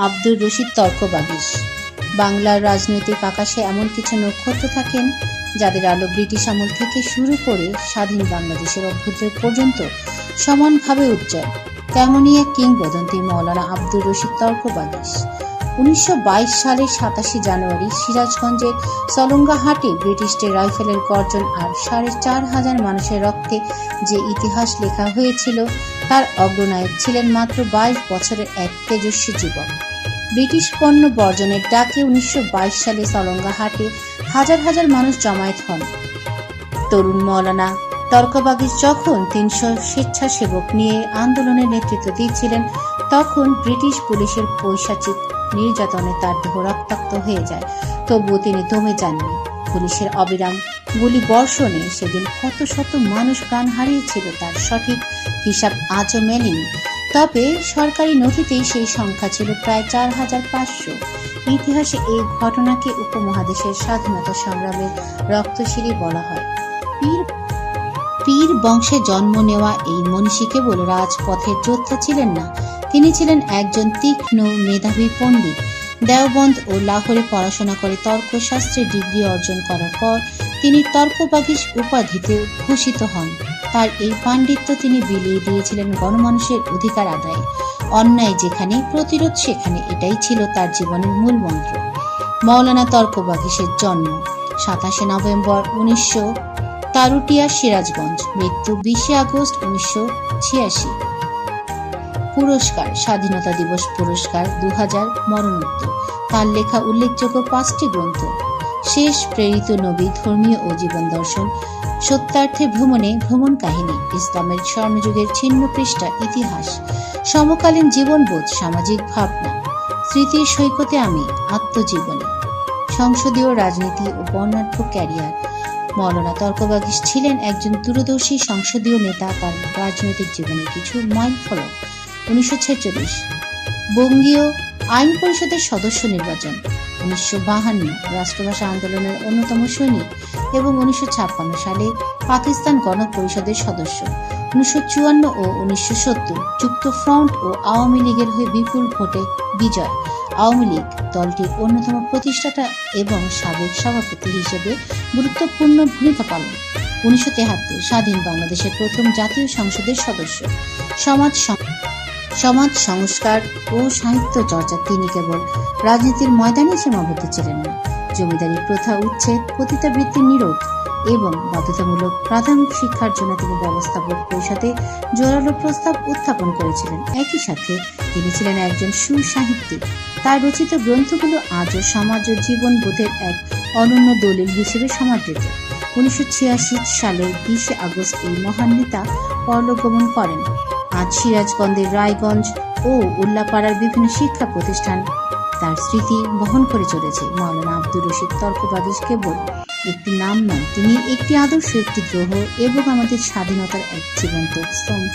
আব্দুর রশিদ তর্কবাগীশ। বাংলার রাজনৈতিক আকাশে এমন কিছু নক্ষত্র থাকেন যাদের আলো ব্রিটিশ আমল থেকে শুরু করে স্বাধীন বাংলাদেশের অভ্যুদয় পর্যন্ত সমানভাবে উজ্জ্বল। তেমনই এক কিংবদন্তি মৌলানা আব্দুর রশিদ তর্কবাগীশ। 1922 সালের 27 জানুয়ারি সিরাজগঞ্জের সলঙ্গাহাটে ব্রিটিশদের রাইফেলের গর্জন আর 4,500 মানুষের রক্তে যে ইতিহাস লেখা হয়েছিল তার অগ্রনায়ক ছিলেন মাত্র 22 বছরের এক তেজস্বী যুবক। ব্রিটিশ পণ্য বর্জনের ডাকে 1922 সালে সলঙ্গাহাটে হাজার হাজার মানুষ জমায়েত হন। তরুণ মৌলানা তর্কবাগীশ যখন 300 স্বেচ্ছাসেবক নিয়ে আন্দোলনের নেতৃত্ব দিচ্ছিলেন, তখন ব্রিটিশ পুলিশের পৈশাচিক নির্যাতনে তার দেহ রক্তাক্ত হয়ে যায়। তবুও তিনি দমে যাননি। পুলিশের অবিরাম গুলি বর্ষণে সেদিন কত শত মানুষ প্রাণ হারিয়েছিল তার সঠিক হিসাব আজও মেলেনি। তবে সরকারি নথিতেই সেই সংখ্যা ছিল প্রায় 4,500। ইতিহাসে এই ঘটনাকে উপমহাদেশের স্বাধীনতা সংগ্রামের রক্তশিরি বলা হয়। পীর বংশে জন্ম নেওয়া এই মনীষী কেবল রাজপথের যোদ্ধা ছিলেন না, তিনি ছিলেন একজন তীক্ষ্ণ মেধাবী পণ্ডিত। দেওবন্দ ও লাহোরে পড়াশোনা করে তর্কশাস্ত্রে ডিগ্রি অর্জন করার পর তিনি তর্কবাগীশ উপাধিতে ভূষিত হন। তার এই পাণ্ডিত্য তিনি বিলিয়ে দিয়েছিলেন গণমানুষের অধিকার আদায়ে। অন্যায় যেখানে, প্রতিরোধ সেখানে, এটাই ছিল তার জীবনের মূল মন্ত্র। মৌলানা তর্কবাগীশের জন্ম 27 নভেম্বর 1900, তারুটিয়া, সিরাজগঞ্জ। মৃত্যু 20 আগস্ট 1986। পুরস্কার: স্বাধীনতা দিবস পুরস্কার 2000। মরণোত্তর: তার লেখা উল্লেখযোগ্য 5টি গ্রন্থ: শেষ প্রেরিত নবী, ধর্মীয় ও জীবন দর্শন, সত্যার্থে ভ্রমণে, ভ্রমণ কাহিনী, ইসলামের স্বর্ণযুগের ছিন্ন পৃষ্ঠা, ইতিহাস, সমকালীন জীবনবোধ, সামাজিক ভাবনা, স্মৃতির সৈকতে আমি, আত্মজীবনী, সংসদীয় রাজনীতি ও বর্ণাঢ্য ক্যারিয়ার। মৌলানা তর্কবাগীশ ছিলেন একজন দূরদর্শী সংসদীয় নেতা। তার রাজনৈতিক জীবনের কিছু মাইল ফলক: 1946 বঙ্গীয় আইন পরিষদের সদস্য নির্বাচন, 1952 রাষ্ট্রভাষা আন্দোলনের অন্যতম সৈনিক এবং 1956 সালে পাকিস্তান গণ পরিষদের সদস্য, 1954 ও 1970 যুক্তফ্রন্ট ও আওয়ামী লীগের হয়ে বিপুল ভোটে বিজয়। আওয়ামী লীগ দলটির অন্যতম প্রতিষ্ঠাতা এবং সাবেক সভাপতি হিসেবে গুরুত্বপূর্ণ ভূমিকা পালন। 1973 স্বাধীন বাংলাদেশের প্রথম জাতীয় সংসদের সদস্য। সমাজ সংস্কার ও সাহিত্য চর্চা তিনি কেবল রাজনীতির ময়দানে সীমাবদ্ধ ছিলেন না। জমিদারি প্রথা উচ্ছেদ, পতিতাবৃত্তি নিরোধ এবং বাধ্যতামূলক প্রাথমিক শিক্ষার জন্য তিনি ব্যবস্থাপক পরিষদে জোরালো প্রস্তাব উত্থাপন করেছিলেন। একই সাথে তিনি ছিলেন একজন সুসাহিত্যিক। তার রচিত গ্রন্থগুলো আজও সমাজ ও জীবনবোধের এক অনন্য দলিল হিসেবে সমাদৃত। 1986 সালের 20 আগস্ট এই মহান নেতা পরলোক গমন করেন। আজ সিরাজগঞ্জের রায়গঞ্জ ও উল্লাপাড়ার বিভিন্ন শিক্ষা প্রতিষ্ঠান তার স্মৃতি বহন করে চলেছে। মৌলানা আব্দুর রশিদ তর্কবাগীশ কেবল একটি নাম নয়, তিনি একটি আদর্শ, একটি দ্রোহ এবং আমাদের স্বাধীনতার এক জীবন্ত স্তম্ভ।